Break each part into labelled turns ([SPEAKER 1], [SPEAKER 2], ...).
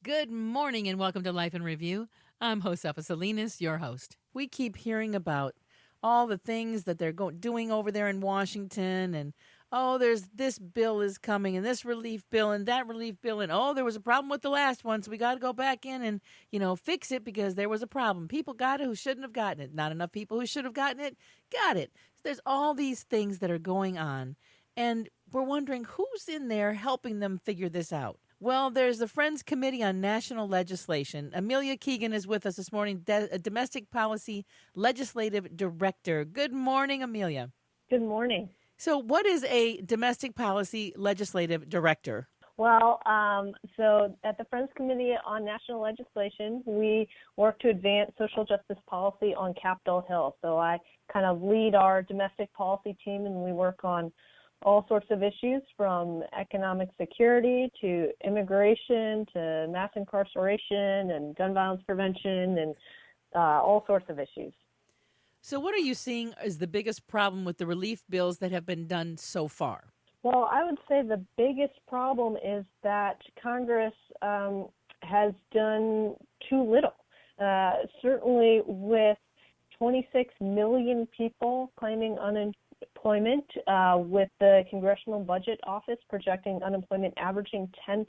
[SPEAKER 1] Good morning and welcome to Life in Review. I'm Josefa Salinas, your host. We keep hearing about all the things that they're doing over there in Washington, and there's this bill is coming and this relief bill and that relief bill, and there was a problem with the last one, so we got to go back in and fix it because there was a problem. People got it who shouldn't have gotten it. Not enough people who should have gotten it got it. So there's all these things that are going on, and we're wondering who's in there helping them figure this out. Well, there's the Friends Committee on National Legislation. Amelia Kegan is with us this morning, Domestic Policy Legislative Director. Good morning, Amelia.
[SPEAKER 2] Good morning.
[SPEAKER 1] So what is a Domestic Policy Legislative Director?
[SPEAKER 2] Well, so at the Friends Committee on National Legislation, we work to advance social justice policy on Capitol Hill. So I kind of lead our domestic policy team, and we work on all sorts of issues from economic security to immigration to mass incarceration and gun violence prevention and all sorts of issues.
[SPEAKER 1] So what are you seeing as the biggest problem with the relief bills that have been done so far?
[SPEAKER 2] Well, I would say the biggest problem is that Congress has done too little. Certainly with 26 million people claiming unemployment, with the Congressional Budget Office projecting unemployment averaging 10%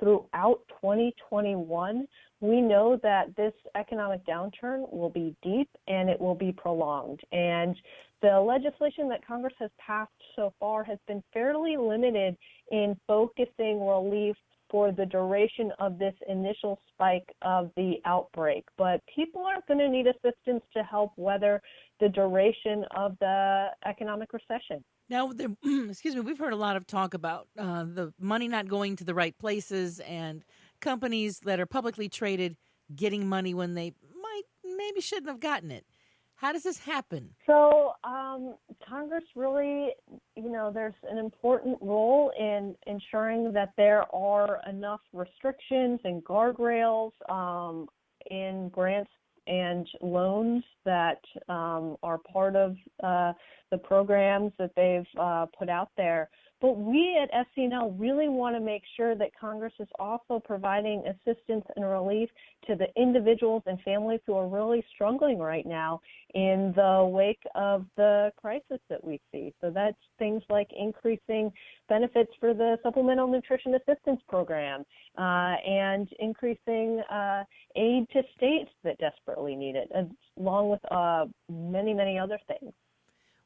[SPEAKER 2] throughout 2021, we know that this economic downturn will be deep and it will be prolonged. And the legislation that Congress has passed so far has been fairly limited in focusing relief for the duration of this initial spike of the outbreak. But people are going to need assistance to help weather the duration of the economic recession.
[SPEAKER 1] Now, we've heard a lot of talk about the money not going to the right places and companies that are publicly traded getting money when they maybe shouldn't have gotten it. How does this happen?
[SPEAKER 2] So Congress really, there's an important role in ensuring that there are enough restrictions and guardrails in grants and loans that are part of the programs that they've put out there. But we at FCNL really want to make sure that Congress is also providing assistance and relief to the individuals and families who are really struggling right now in the wake of the crisis that we see. So that's things like increasing benefits for the Supplemental Nutrition Assistance Program and increasing aid to states that desperately need it, along with many, many other things.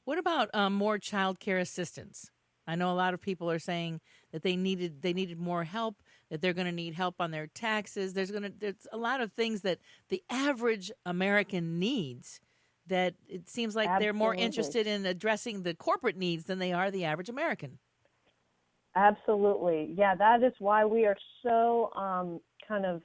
[SPEAKER 1] What about more child care assistance? I know a lot of people are saying that they needed more help, that they're going to need help on their taxes. There's a lot of things that the average American needs that it seems like
[SPEAKER 2] Absolutely.
[SPEAKER 1] They're more interested in addressing the corporate needs than they are the average American.
[SPEAKER 2] Absolutely. Yeah, that is why we are so kind of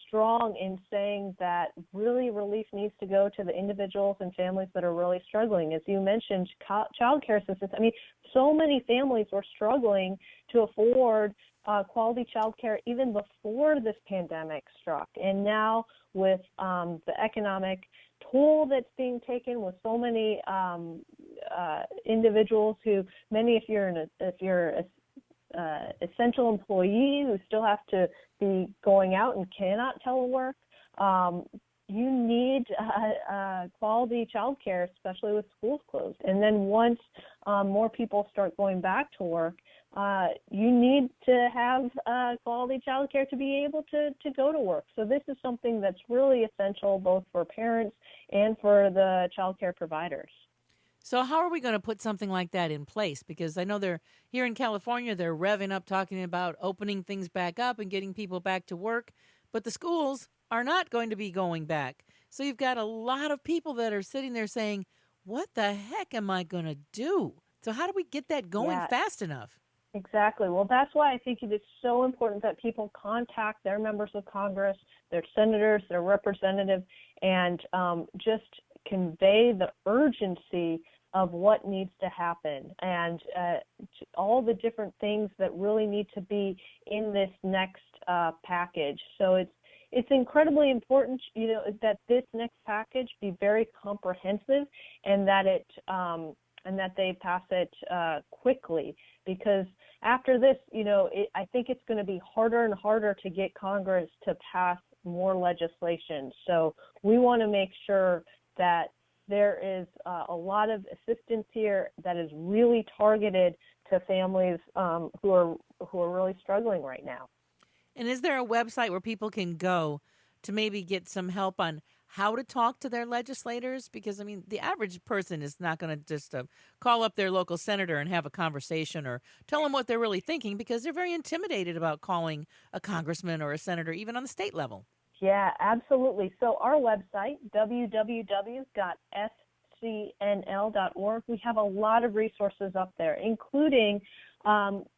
[SPEAKER 2] strong in saying that really relief needs to go to the individuals and families that are really struggling. As you mentioned, child care assistance. I mean, so many families were struggling to afford quality child care even before this pandemic struck. And now with the economic toll that's being taken with so many individuals who, if you're essential employee who still have to be going out and cannot telework, you need quality child care, especially with schools closed. And then once more people start going back to work, you need to have quality child care to be able to go to work. So this is something that's really essential both for parents and for the child care providers.
[SPEAKER 1] So how are we going to put something like that in place? Because I know they're here in California, they're revving up talking about opening things back up and getting people back to work, but the schools are not going to be going back. So you've got a lot of people that are sitting there saying, what the heck am I going to do? So how do we get that going fast enough?
[SPEAKER 2] Exactly. Well, that's why I think it is so important that people contact their members of Congress, their senators, their representatives, and just convey the urgency of what needs to happen and all the different things that really need to be in this next package. So it's incredibly important, that this next package be very comprehensive and that it and that they pass it quickly, because after this, I think it's going to be harder and harder to get Congress to pass more legislation. So we want to make sure that there is a lot of assistance here that is really targeted to families who are really struggling right now.
[SPEAKER 1] And is there a website where people can go to maybe get some help on how to talk to their legislators? Because, I mean, the average person is not going to just call up their local senator and have a conversation or tell them what they're really thinking, because they're very intimidated about calling a congressman or a senator, even on the state level.
[SPEAKER 2] Yeah, absolutely. So our website, www.fcnl.org, we have a lot of resources up there, including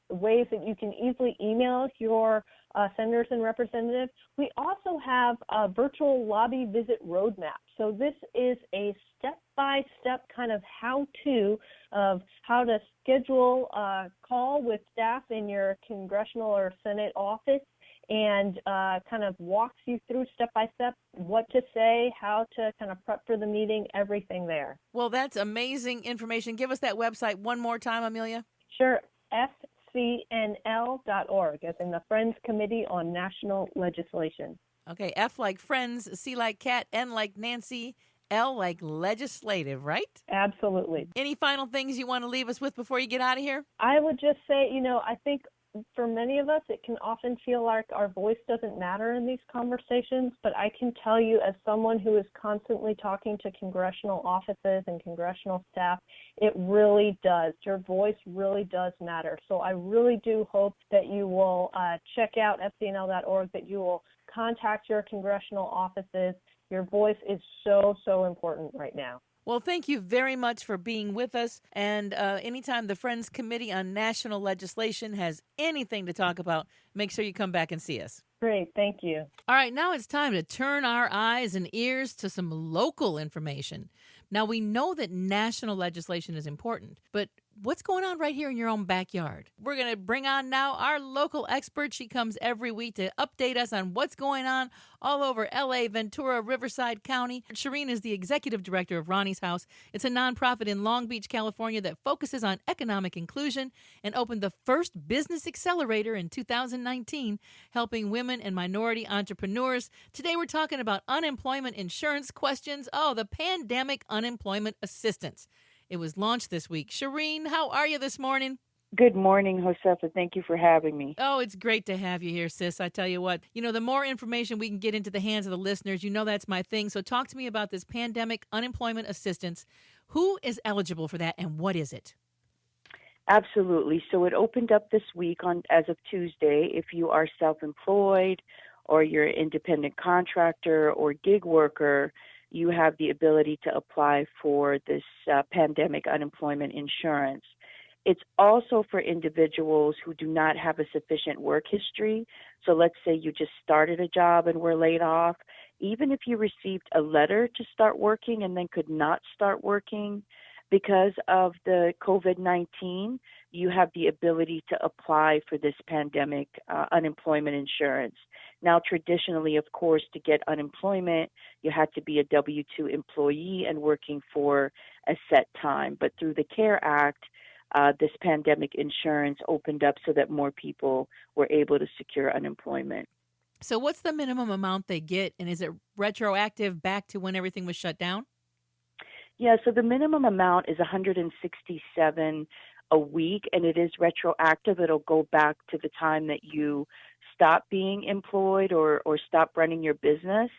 [SPEAKER 2] ways that you can easily email your senators and representatives. We also have a virtual lobby visit roadmap. So this is a step-by-step kind of how-to of how to schedule a call with staff in your congressional or Senate office, and kind of walks you through step-by-step what to say, how to kind of prep for the meeting, everything there.
[SPEAKER 1] Well, that's amazing information. Give us that website one more time, Amelia.
[SPEAKER 2] Sure, fcnl.org, as in the Friends Committee on National Legislation.
[SPEAKER 1] Okay, F like friends, C like cat, N like Nancy, L like legislative, right?
[SPEAKER 2] Absolutely.
[SPEAKER 1] Any final things you want to leave us with before you get out of here?
[SPEAKER 2] I would just say, I think for many of us, it can often feel like our voice doesn't matter in these conversations, but I can tell you, as someone who is constantly talking to congressional offices and congressional staff, it really does. Your voice really does matter. So I really do hope that you will check out fcnl.org, that you will contact your congressional offices. Your voice is so, so important right now.
[SPEAKER 1] Well, thank you very much for being with us. And anytime the Friends Committee on National Legislation has anything to talk about, make sure you come back and see us.
[SPEAKER 2] Great. Thank you.
[SPEAKER 1] All right, now it's time to turn our eyes and ears to some local information. Now, we know that national legislation is important, but what's going on right here in your own backyard? We're going to bring on now our local expert. She comes every week to update us on what's going on all over LA, Ventura, Riverside County. Shireen is the executive director of Ronnie's House. It's a nonprofit in Long Beach, California that focuses on economic inclusion and opened the first business accelerator in 2019, helping women and minority entrepreneurs. Today we're talking about unemployment insurance questions. Oh, the pandemic unemployment assistance. It was launched this week. Shireen, how are you this morning?
[SPEAKER 3] Good morning, Josefa. Thank you for having me.
[SPEAKER 1] Oh, it's great to have you here, sis. I tell you what, the more information we can get into the hands of the listeners, that's my thing. So talk to me about this pandemic unemployment assistance. Who is eligible for that, and what is it?
[SPEAKER 3] Absolutely. So it opened up this week as of Tuesday. If you are self-employed or you're an independent contractor or gig worker, you have the ability to apply for this pandemic unemployment insurance. It's also for individuals who do not have a sufficient work history. So let's say you just started a job and were laid off. Even if you received a letter to start working and then could not start working because of the COVID-19, you have the ability to apply for this pandemic unemployment insurance. Now, traditionally, of course, to get unemployment, you had to be a W-2 employee and working for a set time. But through the CARE Act, this pandemic insurance opened up so that more people were able to secure unemployment.
[SPEAKER 1] So what's the minimum amount they get, and is it retroactive back to when everything was shut down?
[SPEAKER 3] Yeah, so the minimum amount is $167 a week, and it is retroactive. It'll go back to the time that you stop being employed or stop running your business.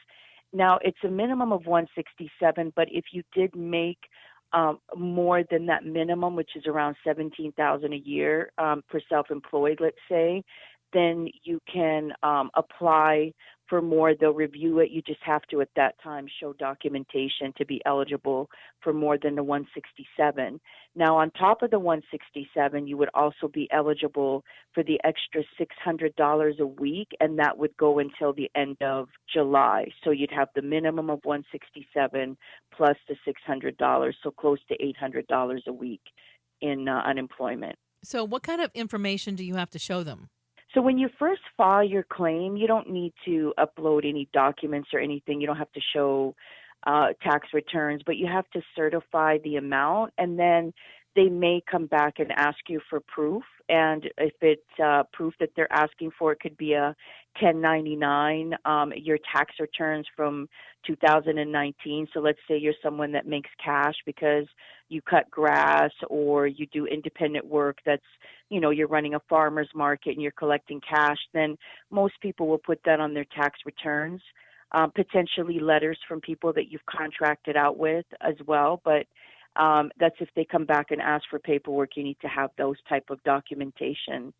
[SPEAKER 3] Now, it's a minimum of $167, but if you did make more than that minimum, which is around $17,000 a year for self-employed, let's say, then you can apply for more. They'll review it. You just have to, at that time, show documentation to be eligible for more than the 167. Now, on top of the 167, you would also be eligible for the extra $600 a week, and that would go until the end of July. So you'd have the minimum of 167 plus the $600, so close to $800 a week in unemployment.
[SPEAKER 1] So what kind of information do you have to show them?
[SPEAKER 3] So when you first file your claim, you don't need to upload any documents or anything. You don't have to show tax returns, but you have to certify the amount. And then they may come back and ask you for proof. And if it's proof that they're asking for, it could be a 1099, your tax returns from 2019. So let's say you're someone that makes cash because you cut grass or you do independent work that's, you're running a farmer's market and you're collecting cash, then most people will put that on their tax returns. Potentially letters from people that you've contracted out with as well. But that's if they come back and ask for paperwork, you need to have those type of documentation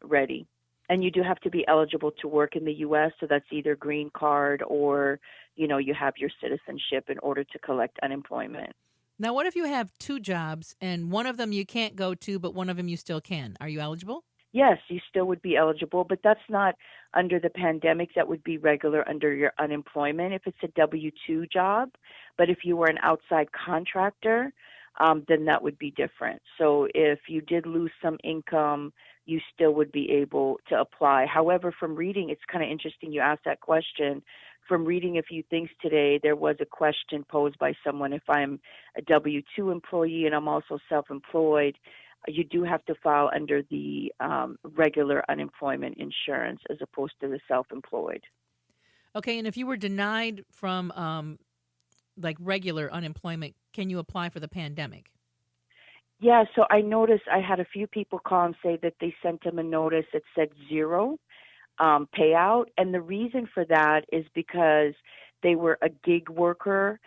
[SPEAKER 3] ready. And you do have to be eligible to work in the U.S., so that's either green card or, you have your citizenship in order to collect unemployment.
[SPEAKER 1] Now, what if you have two jobs and one of them you can't go to, but one of them you still can? Are you eligible?
[SPEAKER 3] Yes, you still would be eligible, but that's not under the pandemic. That would be regular under your unemployment if it's a W-2 job. But if you were an outside contractor, then that would be different. So if you did lose some income, you still would be able to apply. However, from reading, it's kind of interesting you asked that question. From reading a few things today, there was a question posed by someone. If I'm a W-2 employee and I'm also self-employed, you do have to file under the regular unemployment insurance as opposed to the self-employed.
[SPEAKER 1] Okay, and if you were denied from regular unemployment, can you apply for the pandemic?
[SPEAKER 3] Yeah, so I noticed I had a few people call and say that they sent them a notice that said zero payout. And the reason for that is because they were a gig worker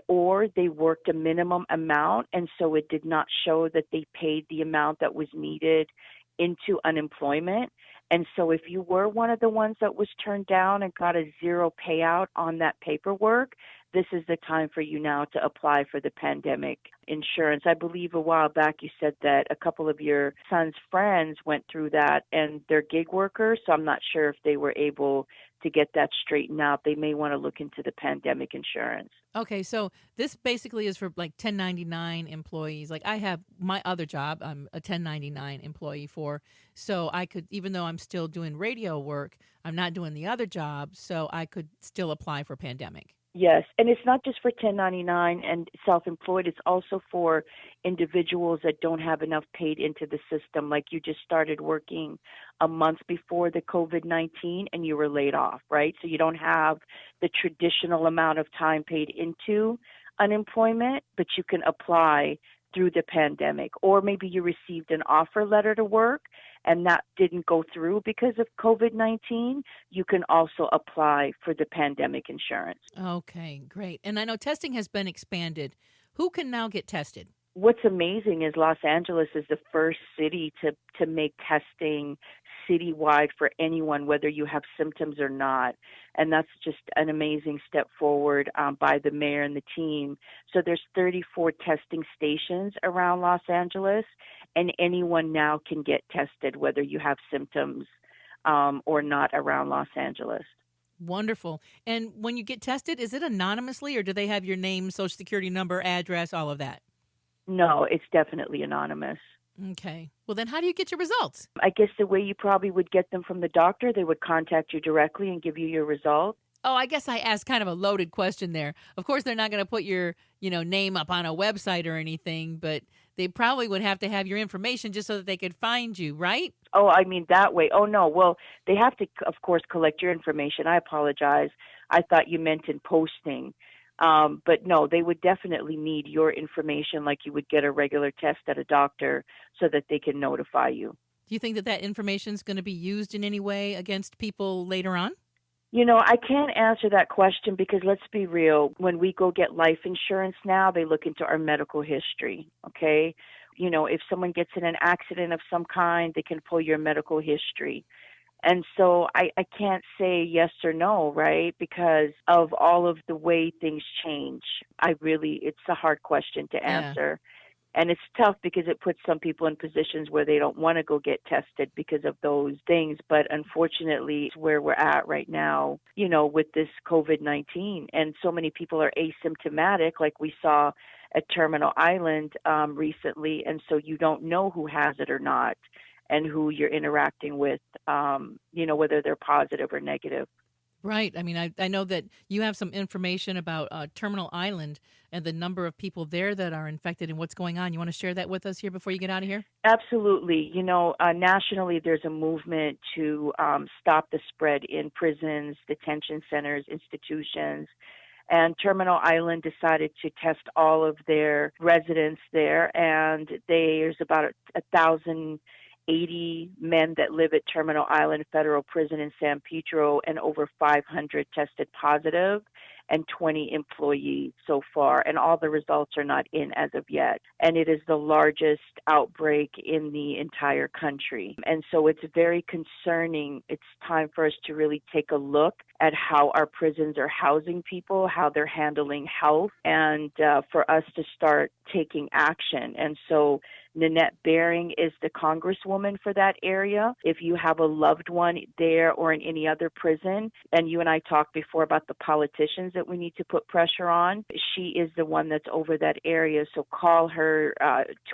[SPEAKER 3] or they worked a minimum amount, and so it did not show that they paid the amount that was needed into unemployment. And so if you were one of the ones that was turned down and got a zero payout on that paperwork, this is the time for you now to apply for the pandemic insurance. I believe a while back you said that a couple of your son's friends went through that and they're gig workers, so I'm not sure if they were able to get that straightened out. They may want to look into the pandemic insurance.
[SPEAKER 1] Okay, so this basically is for 1099 employees. Like I have my other job, I'm a 1099 employee for, so I could, even though I'm still doing radio work, I'm not doing the other job, so I could still apply for pandemic.
[SPEAKER 3] Yes, and it's not just for 1099 and self-employed. It's also for individuals that don't have enough paid into the system, like you just started working a month before the COVID-19 and you were laid off, right? So you don't have the traditional amount of time paid into unemployment, but you can apply through the pandemic. Or maybe you received an offer letter to work and that didn't go through because of COVID-19, you can also apply for the pandemic insurance.
[SPEAKER 1] Okay, great. And I know testing has been expanded. Who can now get tested?
[SPEAKER 3] What's amazing is Los Angeles is the first city to make testing citywide for anyone, whether you have symptoms or not. And that's just an amazing step forward by the mayor and the team. So there's 34 testing stations around Los Angeles, and anyone now can get tested, whether you have symptoms or not around Los Angeles.
[SPEAKER 1] Wonderful. And when you get tested, is it anonymously or do they have your name, social security number, address, all of that?
[SPEAKER 3] No, it's definitely anonymous.
[SPEAKER 1] Okay. Well, then how do you get your results?
[SPEAKER 3] I guess the way you probably would get them from the doctor, they would contact you directly and give you your result.
[SPEAKER 1] Oh, I guess I asked kind of a loaded question there. Of course, they're not going to put your, name up on a website or anything, but they probably would have to have your information just so that they could find you, right?
[SPEAKER 3] Oh, I mean that way. Oh, no. Well, they have to, of course, collect your information. I apologize. I thought you meant in posting. But no, they would definitely need your information like you would get a regular test at a doctor so that they can notify you.
[SPEAKER 1] Do you think that information is going to be used in any way against people later on?
[SPEAKER 3] I can't answer that question because let's be real. When we go get life insurance now, they look into our medical history, okay? If someone gets in an accident of some kind, they can pull your medical history. And so I can't say yes or no, right? Because of all of the way things change. It's a hard question to answer. Yeah. And it's tough because it puts some people in positions where they don't want to go get tested because of those things. But unfortunately, it's where we're at right now, with this COVID-19. And so many people are asymptomatic, like we saw at Terminal Island recently. And so you don't know who has it or not and who you're interacting with, whether they're positive or negative.
[SPEAKER 1] Right. I mean, I know that you have some information about Terminal Island and the number of people there that are infected and what's going on. You want to share that with us here before you get out of here?
[SPEAKER 3] Absolutely. Nationally, there's a movement to stop the spread in prisons, detention centers, institutions. And Terminal Island decided to test all of their residents there, and there's about 1,080 men that live at Terminal Island Federal Prison in San Pedro, and over 500 tested positive, and 20 employees so far, and all the results are not in as of yet. And it is the largest outbreak in the entire country. And so it's very concerning. It's time for us to really take a look at how our prisons are housing people, how they're handling health, and for us to start taking action. And so Nanette Bering is the congresswoman for that area. If you have a loved one there or in any other prison, and you and I talked before about the politicians that we need to put pressure on, she is the one that's over that area. So call her,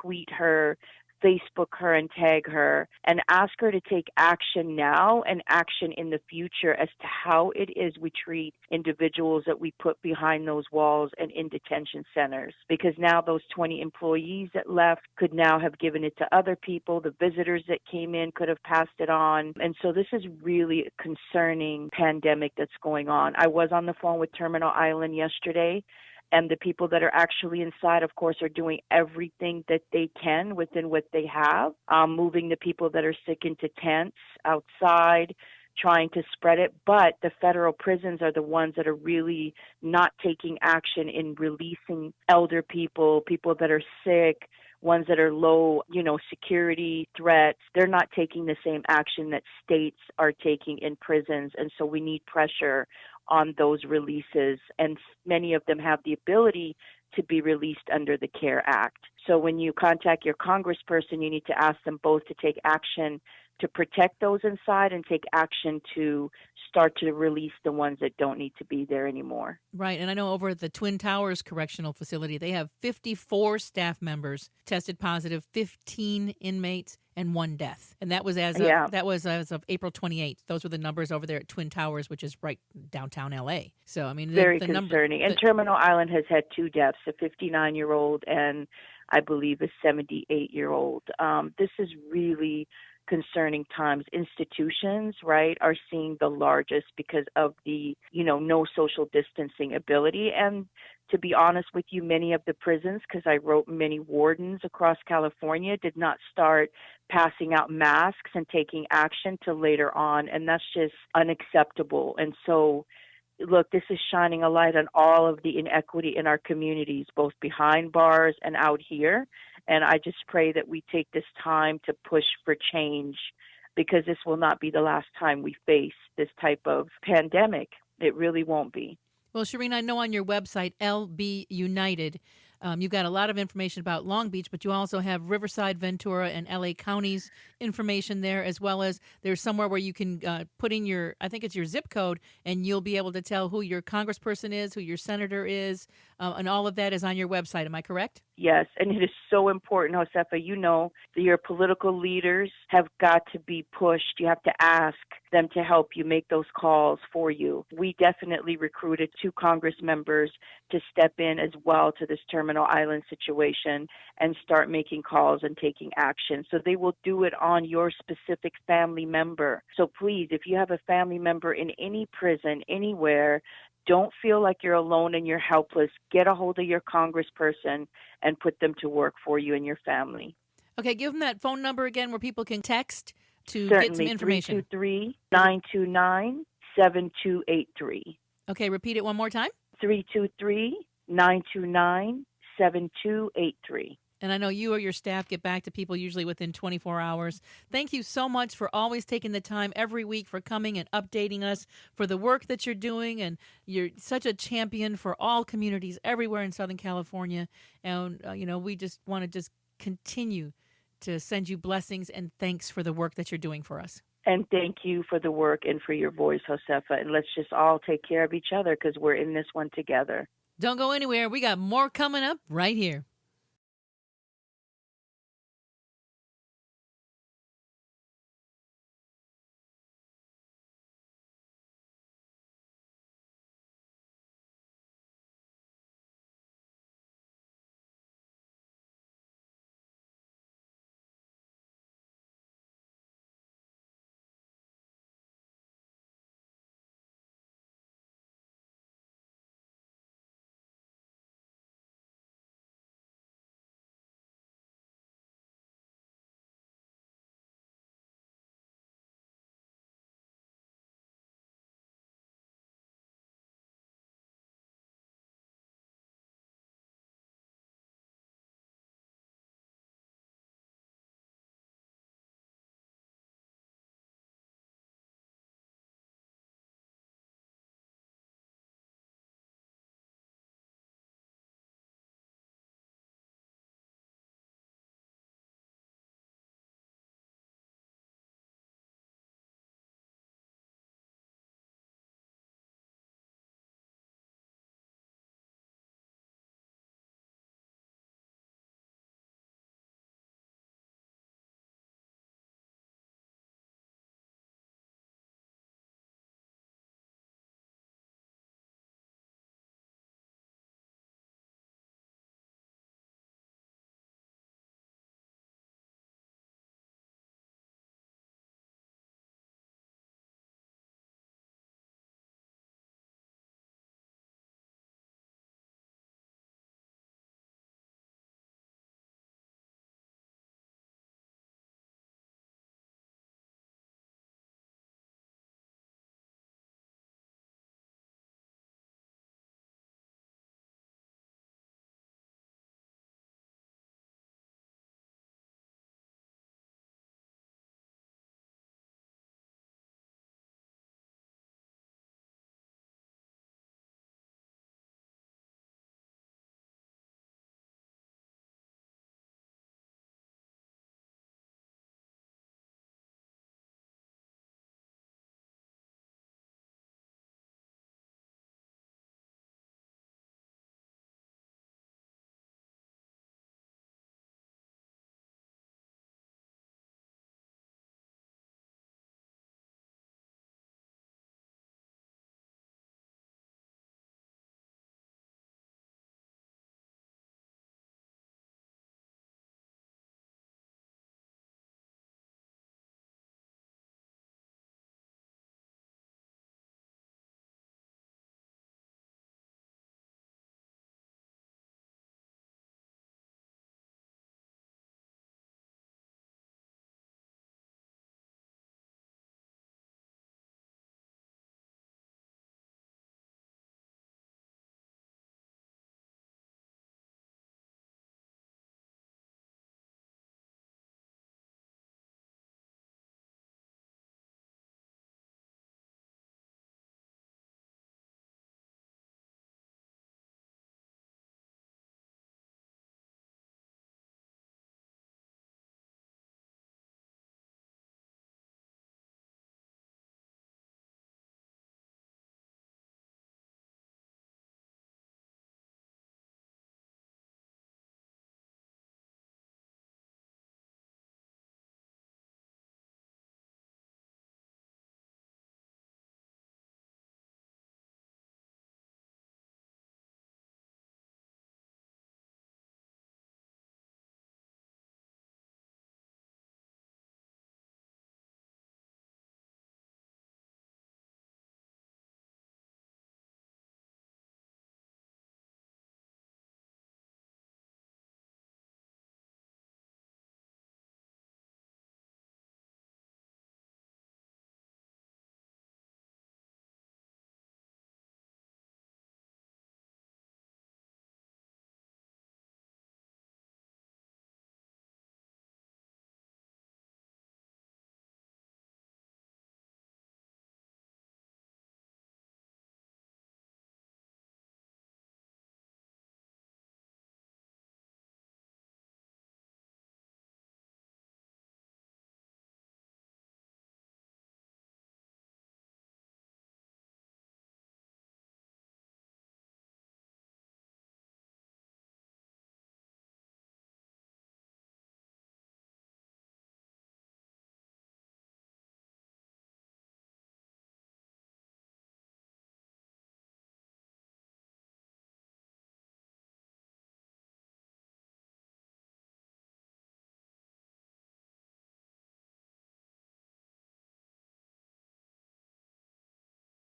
[SPEAKER 3] tweet her, Facebook her and tag her, and ask her to take action now and action in the future as to how it is we treat individuals that we put behind those walls and in detention centers. Because now those 20 employees that left could now have given it to other people. The visitors that came in could have passed it on. And so this is really a concerning pandemic that's going on. I was on the phone with Terminal Island yesterday, and the people that are actually inside, of course, are doing everything that they can within what they have, moving the people that are sick into tents outside, trying to spread it. But the federal prisons are the ones that are really not taking action in releasing elder people, people that are sick, ones that are low, security threats. They're not taking the same action that states are taking in prisons. And so we need pressure on those releases, and many of them have the ability to be released under the CARE Act. So when you contact your congressperson, you need to ask them both to take action to protect those inside and take action to start to release the ones that don't need to be there anymore.
[SPEAKER 1] Right. And I know over at the Twin Towers Correctional Facility, they have 54 staff members tested positive, 15 inmates, and 1 death. And that was as of April 28th. Those were the numbers over there at Twin Towers, which is right downtown LA. So, I mean,
[SPEAKER 3] very concerning. And Terminal Island has had 2 deaths, a 59-year-old and I believe a 78-year-old. This is really concerning times. Institutions, right, are seeing the largest because of the, no social distancing ability. And to be honest with you, many of the prisons, because I wrote many wardens across California, did not start passing out masks and taking action till later on. And that's just unacceptable. And so, look, this is shining a light on all of the inequity in our communities, both behind bars and out here. And I just pray that we take this time to push for change, because this will not be the last time we face this type of pandemic. It really won't be.
[SPEAKER 1] Well, Shireen, I know on your website, LB United, you've got a lot of information about Long Beach, but you also have Riverside, Ventura, and LA counties information there, as well as there's somewhere where you can put in I think it's your zip code, and you'll be able to tell who your congressperson is, who your senator is, and all of that is on your website. Am I correct?
[SPEAKER 3] Yes, and it is so important, Josefa. Your political leaders have got to be pushed. You have to ask them to help you make those calls for you. We definitely recruited 2 Congress members to step in as well to this Terminal Island situation and start making calls and taking action. So they will do it on your specific family member. So please, if you have a family member in any prison, anywhere, don't feel like you're alone and you're helpless. Get a hold of your congressperson and put them to work for you and your family.
[SPEAKER 1] Okay, give them that phone number again where people can text to
[SPEAKER 3] Certainly,
[SPEAKER 1] get some information.
[SPEAKER 3] 323-929-7283.
[SPEAKER 1] Okay, repeat it one more time.
[SPEAKER 3] 323-929-7283.
[SPEAKER 1] And I know you or your staff get back to people usually within 24 hours. Thank you so much for always taking the time every week for coming and updating us, for the work that you're doing. And you're such a champion for all communities everywhere in Southern California. And, we just want to continue to send you blessings and thanks for the work that you're doing for us.
[SPEAKER 3] And thank you for the work and for your voice, Josefa. And let's just all take care of each other, because we're in this one together.
[SPEAKER 1] Don't go anywhere. We got more coming up right here.